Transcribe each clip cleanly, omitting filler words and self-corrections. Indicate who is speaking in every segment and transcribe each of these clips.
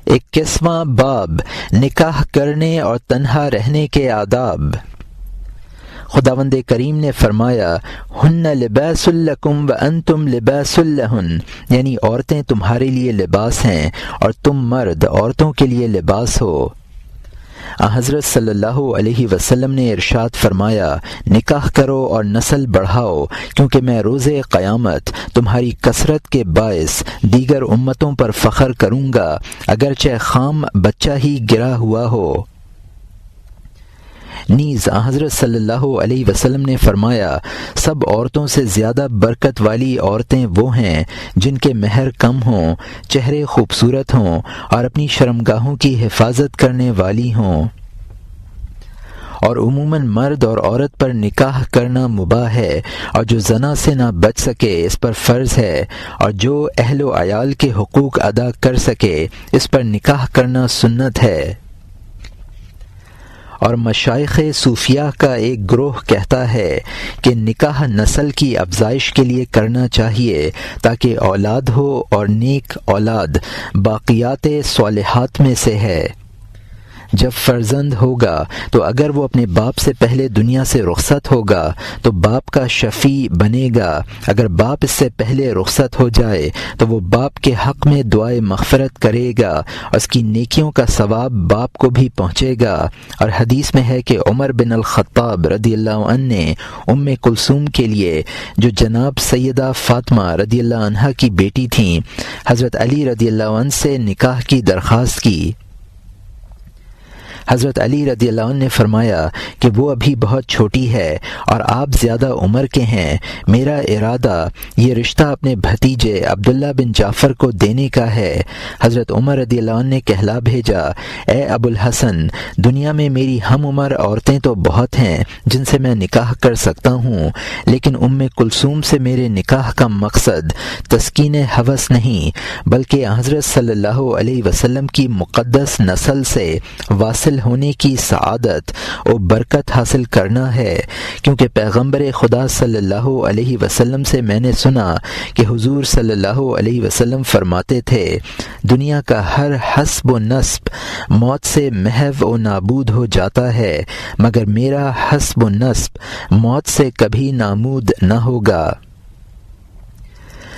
Speaker 1: 21واں باب نکاح کرنے اور تنہا رہنے کے آداب۔ خداوند کریم نے فرمایا ہن لباس لکم وانتم لباس لہن، یعنی عورتیں تمہارے لیے لباس ہیں اور تم مرد عورتوں کے لیے لباس ہو۔ حضرت صلی اللہ علیہ وسلم نے ارشاد فرمایا نکاح کرو اور نسل بڑھاؤ، کیونکہ میں روز قیامت تمہاری کثرت کے باعث دیگر امتوں پر فخر کروں گا، اگرچہ خام بچہ ہی گرا ہوا ہو۔ نیز حضرت صلی اللہ علیہ وسلم نے فرمایا سب عورتوں سے زیادہ برکت والی عورتیں وہ ہیں جن کے مہر کم ہوں، چہرے خوبصورت ہوں اور اپنی شرمگاہوں کی حفاظت کرنے والی ہوں۔ اور عموماً مرد اور عورت پر نکاح کرنا مباح ہے، اور جو زنا سے نہ بچ سکے اس پر فرض ہے، اور جو اہل و عیال کے حقوق ادا کر سکے اس پر نکاح کرنا سنت ہے۔ اور مشائخ صوفیاء کا ایک گروہ کہتا ہے کہ نکاح نسل کی افزائش کے لیے کرنا چاہیے تاکہ اولاد ہو، اور نیک اولاد باقیات صالحات میں سے ہے۔ جب فرزند ہوگا تو اگر وہ اپنے باپ سے پہلے دنیا سے رخصت ہوگا تو باپ کا شفیع بنے گا، اگر باپ اس سے پہلے رخصت ہو جائے تو وہ باپ کے حق میں دعائے مغفرت کرے گا اور اس کی نیکیوں کا ثواب باپ کو بھی پہنچے گا۔ اور حدیث میں ہے کہ عمر بن الخطاب رضی اللہ عنہ نے ام کلثوم کے لیے، جو جناب سیدہ فاطمہ رضی اللہ عنہا کی بیٹی تھیں، حضرت علی رضی اللہ عنہ سے نکاح کی درخواست کی۔ حضرت علی رضی اللہ عنہ نے فرمایا کہ وہ ابھی بہت چھوٹی ہے اور آپ زیادہ عمر کے ہیں، میرا ارادہ یہ رشتہ اپنے بھتیجے عبداللہ بن جعفر کو دینے کا ہے۔ حضرت عمر رضی اللہ عنہ نے کہلا بھیجا اے ابو الحسن، دنیا میں میری ہم عمر عورتیں تو بہت ہیں جن سے میں نکاح کر سکتا ہوں، لیکن ام کلثوم سے میرے نکاح کا مقصد تسکین ہوس نہیں بلکہ حضرت صلی اللہ علیہ وسلم کی مقدس نسل سے واصل ہونے کی سعادت و برکت حاصل کرنا ہے، کیونکہ پیغمبر خدا صلی اللہ علیہ وسلم سے میں نے سنا کہ حضور صلی اللہ علیہ وسلم فرماتے تھے دنیا کا ہر حسب و نسب موت سے محو و نابود ہو جاتا ہے، مگر میرا حسب و نسب موت سے کبھی نامود نہ ہوگا۔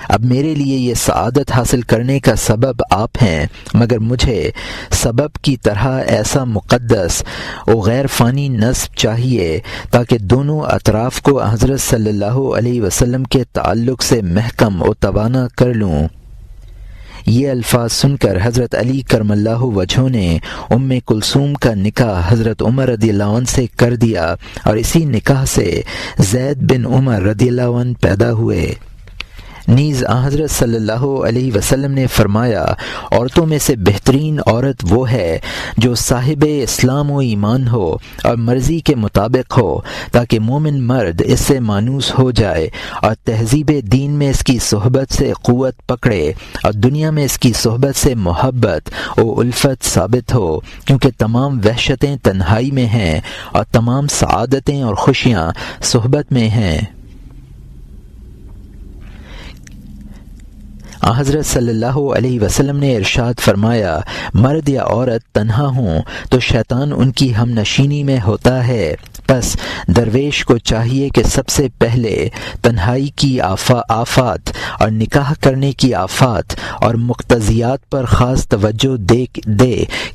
Speaker 1: اب میرے لیے یہ سعادت حاصل کرنے کا سبب آپ ہیں، مگر مجھے سبب کی طرح ایسا مقدس و غیر فانی نسب چاہیے تاکہ دونوں اطراف کو حضرت صلی اللہ علیہ وسلم کے تعلق سے محکم و توانا کر لوں۔ یہ الفاظ سن کر حضرت علی کرم اللہ وجہہ نے ام کلثوم کا نکاح حضرت عمر رضی اللہ عنہ سے کر دیا، اور اسی نکاح سے زید بن عمر رضی اللہ عنہ پیدا ہوئے۔ نیز حضرت صلی اللہ علیہ وسلم نے فرمایا عورتوں میں سے بہترین عورت وہ ہے جو صاحب اسلام و ایمان ہو اور مرضی کے مطابق ہو، تاکہ مومن مرد اس سے مانوس ہو جائے اور تہذیب دین میں اس کی صحبت سے قوت پکڑے اور دنیا میں اس کی صحبت سے محبت و الفت ثابت ہو، کیونکہ تمام وحشتیں تنہائی میں ہیں اور تمام سعادتیں اور خوشیاں صحبت میں ہیں۔ حضرت صلی اللہ علیہ وسلم نے ارشاد فرمایا مرد یا عورت تنہا ہوں تو شیطان ان کی ہم نشینی میں ہوتا ہے، پس درویش کو چاہیے کہ سب سے پہلے تنہائی کی آفات اور نکاح کرنے کی آفات اور مقتضیات پر خاص توجہ دے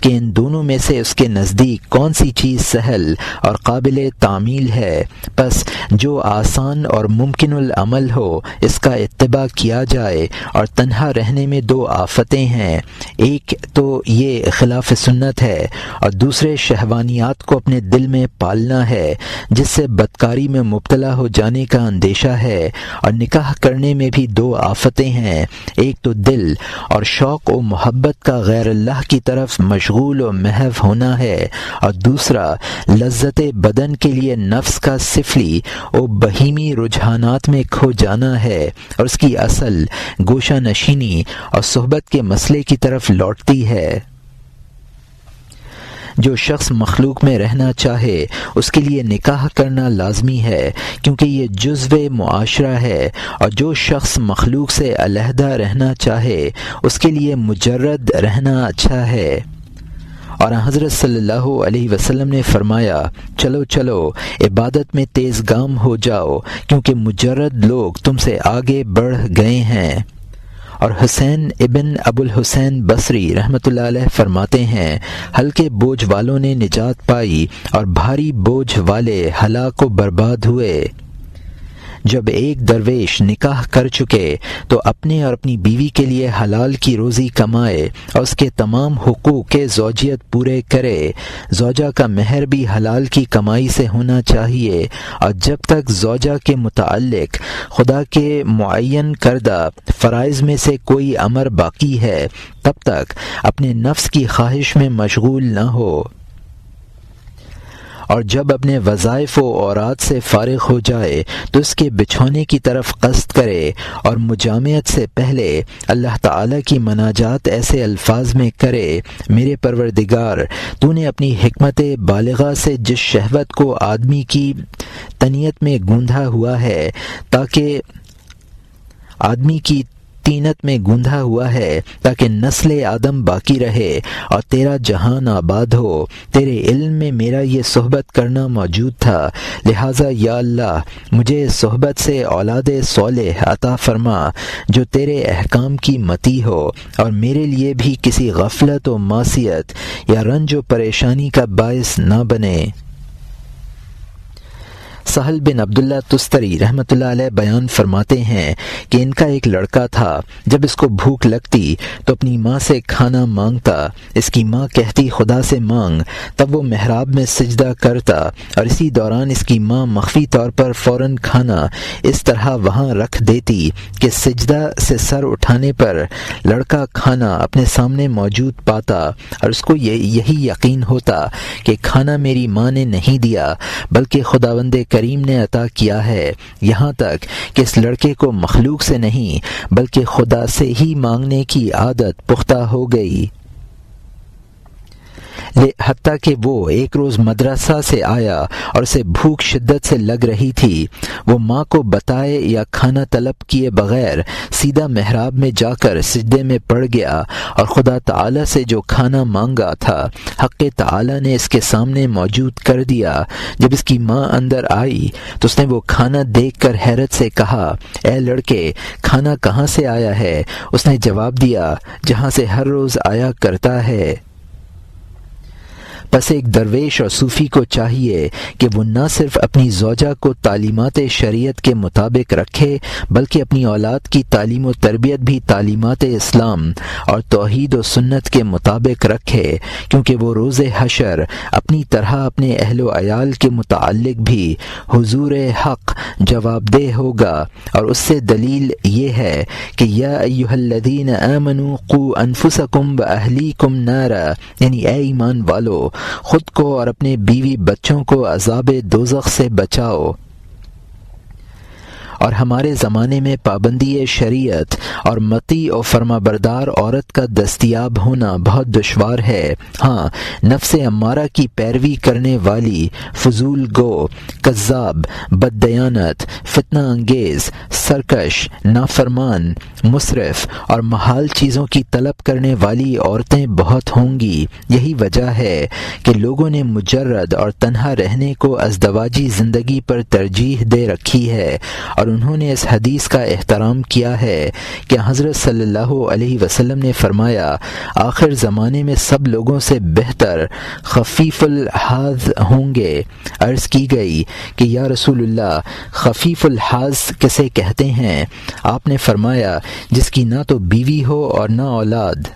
Speaker 1: کہ ان دونوں میں سے اس کے نزدیک کون سی چیز سہل اور قابل تعمیل ہے، پس جو آسان اور ممکن العمل ہو اس کا اتباع کیا جائے۔ اور تنہا رہنے میں دو آفتیں ہیں، ایک تو یہ خلاف سنت ہے اور دوسرے شہوانیات کو اپنے دل میں پالنا ہے جس سے بدکاری میں مبتلا ہو جانے کا اندیشہ ہے۔ اور نکاح کرنے میں بھی دو آفتیں ہیں، ایک تو دل اور شوق و محبت کا غیر اللہ کی طرف مشغول و محو ہونا ہے، اور دوسرا لذت بدن کے لیے نفس کا سفلی و بہیمی رجحانات میں کھو جانا ہے، اور اس کی اصل گوشہ نشینی اور صحبت کے مسئلے کی طرف لوٹتی ہے۔ جو شخص مخلوق میں رہنا چاہے اس کے لیے نکاح کرنا لازمی ہے، کیونکہ یہ جزو معاشرہ ہے، اور جو شخص مخلوق سے علیحدہ رہنا چاہے اس کے لیے مجرد رہنا اچھا ہے۔ اور حضرت صلی اللہ علیہ وسلم نے فرمایا، چلو چلو عبادت میں تیز گام ہو جاؤ، کیونکہ مجرد لوگ تم سے آگے بڑھ گئے ہیں۔ اور حسین ابن ابو الحسین بصری رحمۃ اللہ علیہ فرماتے ہیں، ہلکے بوجھ والوں نے نجات پائی اور بھاری بوجھ والے ہلاک و برباد ہوئے۔ جب ایک درویش نکاح کر چکے تو اپنے اور اپنی بیوی کے لیے حلال کی روزی کمائے اور اس کے تمام حقوق کے زوجیت پورے کرے۔ زوجہ کا مہر بھی حلال کی کمائی سے ہونا چاہیے، اور جب تک زوجہ کے متعلق خدا کے معین کردہ فرائض میں سے کوئی امر باقی ہے تب تک اپنے نفس کی خواہش میں مشغول نہ ہو، اور جب اپنے وظائف و اوراد سے فارغ ہو جائے تو اس کے بچھونے کی طرف قصد کرے، اور مجامعت سے پہلے اللہ تعالیٰ کی مناجات ایسے الفاظ میں کرے، میرے پروردگار، تو نے اپنی حکمت بالغہ سے جس شہوت کو آدمی کی تنیت میں گوندھا ہوا ہے تاکہ نسل آدم باقی رہے اور تیرا جہان آباد ہو، تیرے علم میں میرا یہ صحبت کرنا موجود تھا، لہٰذا یا اللہ مجھے صحبت سے اولاد صالح عطا فرما جو تیرے احکام کی متی ہو، اور میرے لیے بھی کسی غفلت و معصیت یا رنج و پریشانی کا باعث نہ بنے۔ سہل بن عبداللہ تستری رحمۃ اللہ علیہ بیان فرماتے ہیں کہ ان کا ایک لڑکا تھا، جب اس کو بھوک لگتی تو اپنی ماں سے کھانا مانگتا، اس کی ماں کہتی خدا سے مانگ، تب وہ محراب میں سجدہ کرتا، اور اسی دوران اس کی ماں مخفی طور پر فوراً کھانا اس طرح وہاں رکھ دیتی کہ سجدہ سے سر اٹھانے پر لڑکا کھانا اپنے سامنے موجود پاتا، اور اس کو یہی یقین ہوتا کہ کھانا میری ماں نے نہیں دیا بلکہ خداوند کریم نے عطا کیا ہے، یہاں تک کہ اس لڑکے کو مخلوق سے نہیں بلکہ خدا سے ہی مانگنے کی عادت پختہ ہو گئی، حتیٰ کہ وہ ایک روز مدرسہ سے آیا اور اسے بھوک شدت سے لگ رہی تھی، وہ ماں کو بتائے یا کھانا طلب کیے بغیر سیدھا محراب میں جا کر سجدے میں پڑ گیا، اور خدا تعالی سے جو کھانا مانگا تھا حق تعالی نے اس کے سامنے موجود کر دیا۔ جب اس کی ماں اندر آئی تو اس نے وہ کھانا دیکھ کر حیرت سے کہا، اے لڑکے، کھانا کہاں سے آیا ہے؟ اس نے جواب دیا، جہاں سے ہر روز آیا کرتا ہے۔ پس ایک درویش اور صوفی کو چاہیے کہ وہ نہ صرف اپنی زوجہ کو تعلیمات شریعت کے مطابق رکھے بلکہ اپنی اولاد کی تعلیم و تربیت بھی تعلیمات اسلام اور توحید و سنت کے مطابق رکھے، کیونکہ وہ روز حشر اپنی طرح اپنے اہل و عیال کے متعلق بھی حضور حق جواب دہ ہوگا، اور اس سے دلیل یہ ہے کہ یا ایھا الذین آمنوا قوا انفسکم واہلیکم نارا، یعنی اے ایمان والو، خود کو اور اپنے بیوی بچوں کو عذاب دوزخ سے بچاؤ۔ اور ہمارے زمانے میں پابندی شریعت اور مطیع و فرمانبردار عورت کا دستیاب ہونا بہت دشوار ہے۔ ہاں، نفس امارہ کی پیروی کرنے والی، فضول گو، کذاب، بددیانت، فتنہ انگیز، سرکش، نافرمان، مسرف اور محال چیزوں کی طلب کرنے والی عورتیں بہت ہوں گی۔ یہی وجہ ہے کہ لوگوں نے مجرد اور تنہا رہنے کو ازدواجی زندگی پر ترجیح دے رکھی ہے، اور انہوں نے اس حدیث کا احترام کیا ہے کہ حضرت صلی اللہ علیہ وسلم نے فرمایا، آخر زمانے میں سب لوگوں سے بہتر خفیف الحاظ ہوں گے۔ عرض کی گئی کہ یا رسول اللہ، خفیف الحاظ کسے کہتے ہیں؟ آپ نے فرمایا، جس کی نہ تو بیوی ہو اور نہ اولاد۔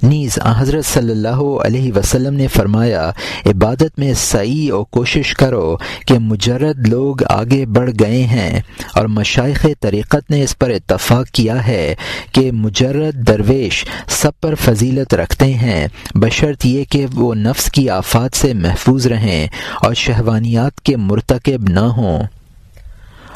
Speaker 1: نیز حضرت صلی اللہ علیہ وسلم نے فرمایا، عبادت میں سعی و کوشش کرو کہ مجرد لوگ آگے بڑھ گئے ہیں، اور مشائخ طریقت نے اس پر اتفاق کیا ہے کہ مجرد درویش سب پر فضیلت رکھتے ہیں، بشرط یہ کہ وہ نفس کی آفات سے محفوظ رہیں اور شہوانیات کے مرتکب نہ ہوں۔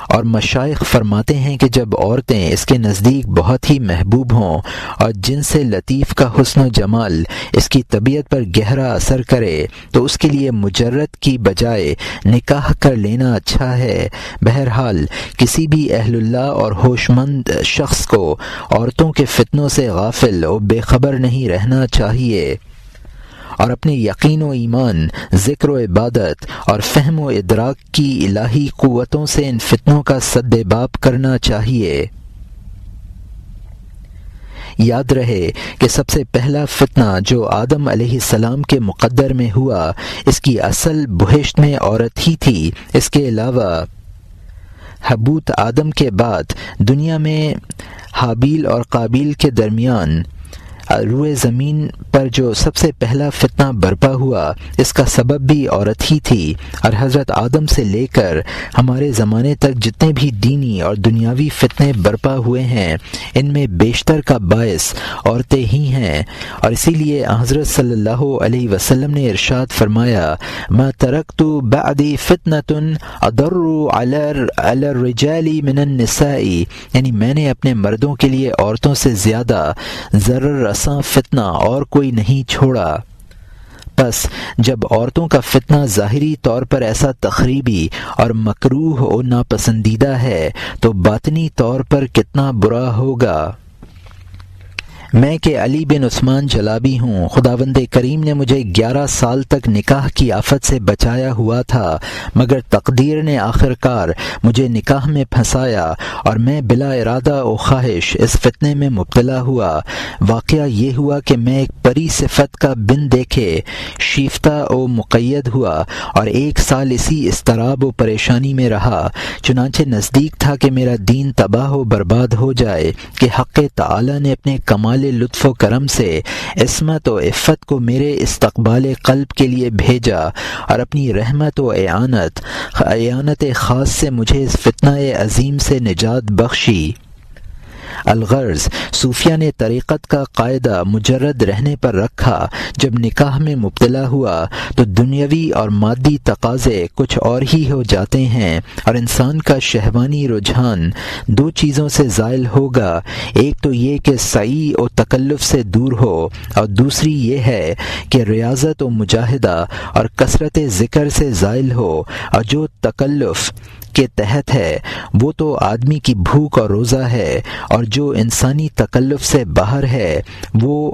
Speaker 1: اور مشائخ فرماتے ہیں کہ جب عورتیں اس کے نزدیک بہت ہی محبوب ہوں اور جن سے لطیف کا حسن و جمال اس کی طبیعت پر گہرا اثر کرے تو اس کے لیے مجرد کی بجائے نکاح کر لینا اچھا ہے۔ بہرحال کسی بھی اہل اللہ اور ہوش مند شخص کو عورتوں کے فتنوں سے غافل و بے خبر نہیں رہنا چاہیے اور اپنے یقین و ایمان، ذکر و عبادت اور فہم و ادراک کی الہی قوتوں سے ان فتنوں کا سدباب کرنا چاہیے۔ یاد رہے کہ سب سے پہلا فتنہ جو آدم علیہ السلام کے مقدر میں ہوا، اس کی اصل بہشت میں عورت ہی تھی۔ اس کے علاوہ حبوط آدم کے بعد دنیا میں حابیل اور قابیل کے درمیان روئے زمین پر جو سب سے پہلا فتنہ برپا ہوا، اس کا سبب بھی عورت ہی تھی، اور حضرت آدم سے لے کر ہمارے زمانے تک جتنے بھی دینی اور دنیاوی فتنے برپا ہوئے ہیں، ان میں بیشتر کا باعث عورتیں ہی ہیں۔ اور اسی لیے حضرت صلی اللہ علیہ وسلم نے ارشاد فرمایا، ما ترکت بعدی فتنۃ اضر علی الرجال من النساء، یعنی میں نے اپنے مردوں کے لیے عورتوں سے زیادہ ضرر فتنہ اور کوئی نہیں چھوڑا۔ بس جب عورتوں کا فتنہ ظاہری طور پر ایسا تخریبی اور مکروہ و ناپسندیدہ ہے تو باطنی طور پر کتنا برا ہوگا۔ میں کہ علی بن عثمان جلابی ہوں، خداوند کریم نے مجھے 11 سال تک نکاح کی آفت سے بچایا ہوا تھا، مگر تقدیر نے آخر کار مجھے نکاح میں پھنسایا اور میں بلا ارادہ و خواہش اس فتنے میں مبتلا ہوا۔ واقعہ یہ ہوا کہ میں ایک پری صفت کا بن دیکھے شیفتہ و مقید ہوا اور 1 سال اسی اضطراب و پریشانی میں رہا، چنانچہ نزدیک تھا کہ میرا دین تباہ و برباد ہو جائے کہ حق تعالی نے اپنے کمال لطف و کرم سے عصمت و عفت کو میرے استقبال قلب کے لیے بھیجا اور اپنی رحمت و اعانت خاص سے مجھے اس فتنہ عظیم سے نجات بخشی۔ الغرض صوفیہ نے طریقت کا قاعدہ مجرد رہنے پر رکھا، جب نکاح میں مبتلا ہوا تو دنیاوی اور مادی تقاضے کچھ اور ہی ہو جاتے ہیں اور انسان کا شہوانی رجحان 2 چیزوں سے زائل ہوگا، ایک تو یہ کہ سعی و تکلف سے دور ہو، اور دوسری یہ ہے کہ ریاضت و مجاہدہ اور کثرت ذکر سے زائل ہو، اور جو تکلف کے تحت ہے وہ تو آدمی کی بھوک اور روزہ ہے، اور جو انسانی تکلف سے باہر ہے وہ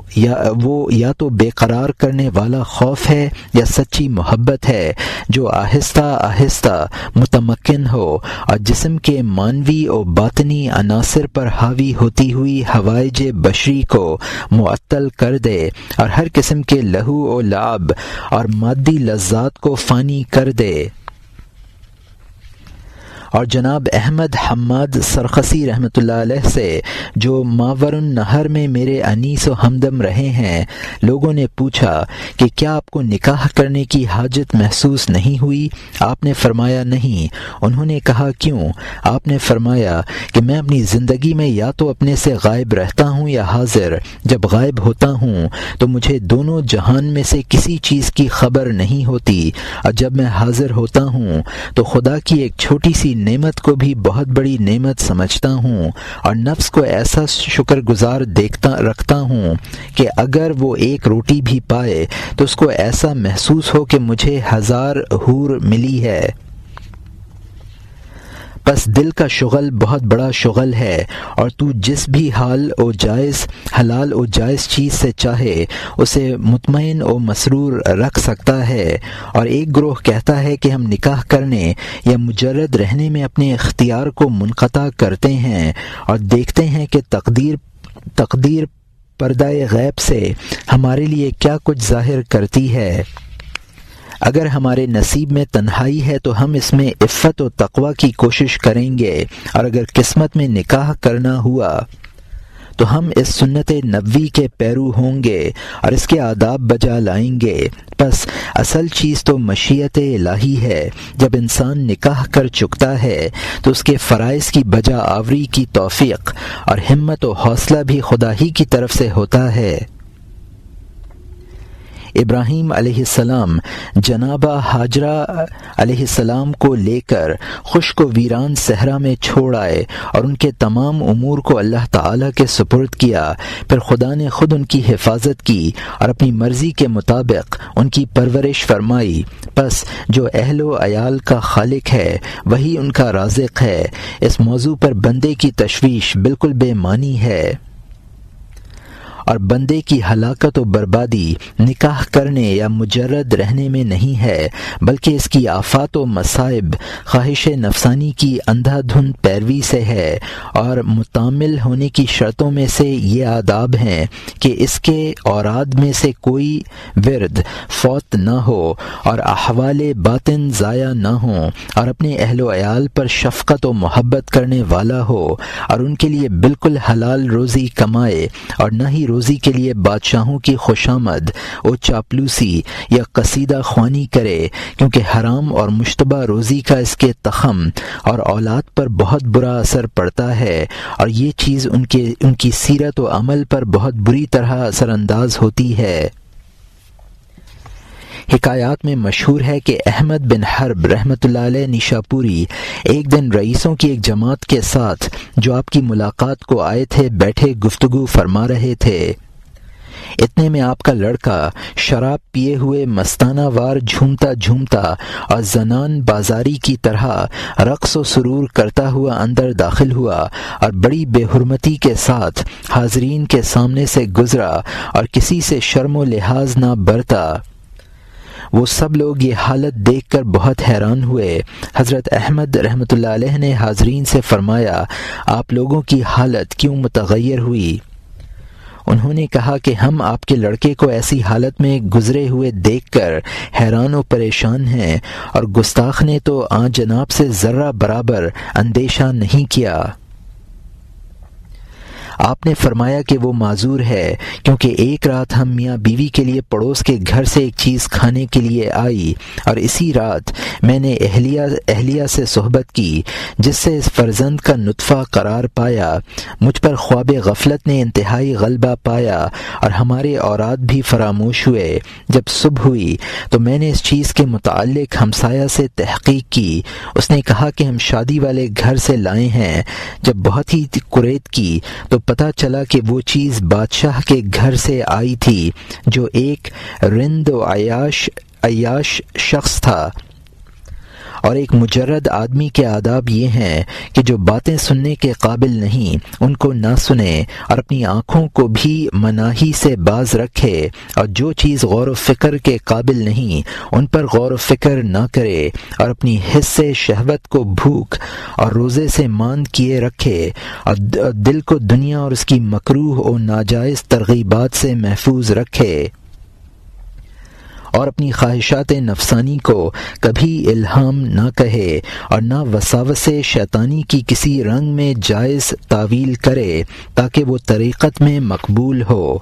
Speaker 1: یا تو بے قرار کرنے والا خوف ہے یا سچی محبت ہے، جو آہستہ آہستہ متمکن ہو اور جسم کے مانوی و باطنی عناصر پر حاوی ہوتی ہوئی ہوائج بشری کو معطل کر دے اور ہر قسم کے لہو و لعب اور مادی لذات کو فانی کر دے۔ اور جناب احمد حماد سرخسی رحمۃ اللہ علیہ سے جو ماور النہر میں میرے انیس و ہمدم رہے ہیں، لوگوں نے پوچھا کہ کیا آپ کو نکاح کرنے کی حاجت محسوس نہیں ہوئی؟ آپ نے فرمایا نہیں۔ انہوں نے کہا کیوں؟ آپ نے فرمایا کہ میں اپنی زندگی میں یا تو اپنے سے غائب رہتا ہوں یا حاضر، جب غائب ہوتا ہوں تو مجھے دونوں جہان میں سے کسی چیز کی خبر نہیں ہوتی، اور جب میں حاضر ہوتا ہوں تو خدا کی ایک چھوٹی سی نعمت کو بھی بہت بڑی نعمت سمجھتا ہوں، اور نفس کو ایسا شکر گزار رکھتا ہوں کہ اگر وہ ایک روٹی بھی پائے تو اس کو ایسا محسوس ہو کہ مجھے 1000 حور ملی ہے۔ بس دل کا شغل بہت بڑا شغل ہے، اور تو جس بھی حلال و جائز چیز سے چاہے اسے مطمئن و مسرور رکھ سکتا ہے۔ اور ایک گروہ کہتا ہے کہ ہم نکاح کرنے یا مجرد رہنے میں اپنے اختیار کو منقطع کرتے ہیں اور دیکھتے ہیں کہ تقدیر پردہ غیب سے ہمارے لیے کیا کچھ ظاہر کرتی ہے۔ اگر ہمارے نصیب میں تنہائی ہے تو ہم اس میں عفت و تقوی کی کوشش کریں گے، اور اگر قسمت میں نکاح کرنا ہوا تو ہم اس سنت نبوی کے پیرو ہوں گے اور اس کے آداب بجا لائیں گے۔ بس اصل چیز تو مشیت الہی ہے۔ جب انسان نکاح کر چکتا ہے تو اس کے فرائض کی بجا آوری کی توفیق اور ہمت و حوصلہ بھی خدا ہی کی طرف سے ہوتا ہے۔ ابراہیم علیہ السلام جنابہ ہاجرہ علیہ السلام کو لے کر خشک و ویران صحرا میں چھوڑ آئے اور ان کے تمام امور کو اللہ تعالیٰ کے سپرد کیا۔ پھر خدا نے خود ان کی حفاظت کی اور اپنی مرضی کے مطابق ان کی پرورش فرمائی۔ پس جو اہل و عیال کا خالق ہے وہی ان کا رازق ہے۔ اس موضوع پر بندے کی تشویش بالکل بے معنی ہے، اور بندے کی ہلاکت و بربادی نکاح کرنے یا مجرد رہنے میں نہیں ہے، بلکہ اس کی آفات و مصائب خواہش نفسانی کی اندھا دھند پیروی سے ہے۔ اور متعامل ہونے کی شرطوں میں سے یہ آداب ہیں کہ اس کے اوراد میں سے کوئی ورد فوت نہ ہو، اور احوال باطن ضائع نہ ہوں، اور اپنے اہل و عیال پر شفقت و محبت کرنے والا ہو، اور ان کے لیے بالکل حلال روزی کمائے، اور نہ ہی روزی کے لیے بادشاہوں کی خوشامد و چاپلوسی یا قصیدہ خوانی کرے، کیونکہ حرام اور مشتبہ روزی کا اس کے تخم اور اولاد پر بہت برا اثر پڑتا ہے، اور یہ چیز ان کی سیرت و عمل پر بہت بری طرح اثر انداز ہوتی ہے۔ حکایات میں مشہور ہے کہ احمد بن حرب رحمۃ اللہ علیہ نیشاپوری ایک دن رئیسوں کی ایک جماعت کے ساتھ جو آپ کی ملاقات کو آئے تھے بیٹھے گفتگو فرما رہے تھے۔ اتنے میں آپ کا لڑکا شراب پیے ہوئے مستانہ وار جھومتا جھومتا اور زنان بازاری کی طرح رقص و سرور کرتا ہوا اندر داخل ہوا، اور بڑی بے حرمتی کے ساتھ حاضرین کے سامنے سے گزرا اور کسی سے شرم و لحاظ نہ برتا۔ وہ سب لوگ یہ حالت دیکھ کر بہت حیران ہوئے۔ حضرت احمد رحمۃ اللہ علیہ نے حاضرین سے فرمایا، آپ لوگوں کی حالت کیوں متغیر ہوئی؟ انہوں نے کہا کہ ہم آپ کے لڑکے کو ایسی حالت میں گزرے ہوئے دیکھ کر حیران و پریشان ہیں، اور گستاخ نے تو آن جناب سے ذرہ برابر اندیشہ نہیں کیا۔ آپ نے فرمایا کہ وہ معذور ہے، کیونکہ ایک رات ہم میاں بیوی کے لیے پڑوس کے گھر سے ایک چیز کھانے کے لیے آئی، اور اسی رات میں نے اہلیہ سے صحبت کی، جس سے اس فرزند کا نطفہ قرار پایا۔ مجھ پر خواب غفلت نے انتہائی غلبہ پایا، اور ہمارے اوراد بھی فراموش ہوئے۔ جب صبح ہوئی تو میں نے اس چیز کے متعلق ہمسایہ سے تحقیق کی۔ اس نے کہا کہ ہم شادی والے گھر سے لائے ہیں۔ جب بہت ہی قریت کی تو پتہ چلا کہ وہ چیز بادشاہ کے گھر سے آئی تھی، جو ایک رند و عیاش شخص تھا۔ اور ایک مجرد آدمی کے آداب یہ ہیں کہ جو باتیں سننے کے قابل نہیں ان کو نہ سنے، اور اپنی آنکھوں کو بھی مناہی سے باز رکھے، اور جو چیز غور و فکر کے قابل نہیں ان پر غور و فکر نہ کرے، اور اپنی حس شہوت کو بھوک اور روزے سے ماند کیے رکھے، اور دل کو دنیا اور اس کی مکروہ و ناجائز ترغیبات سے محفوظ رکھے، اور اپنی خواہشات نفسانی کو کبھی الہام نہ کہے، اور نہ وساوس شیطانی کی کسی رنگ میں جائز تعویل کرے تاکہ وہ طریقت میں مقبول ہو۔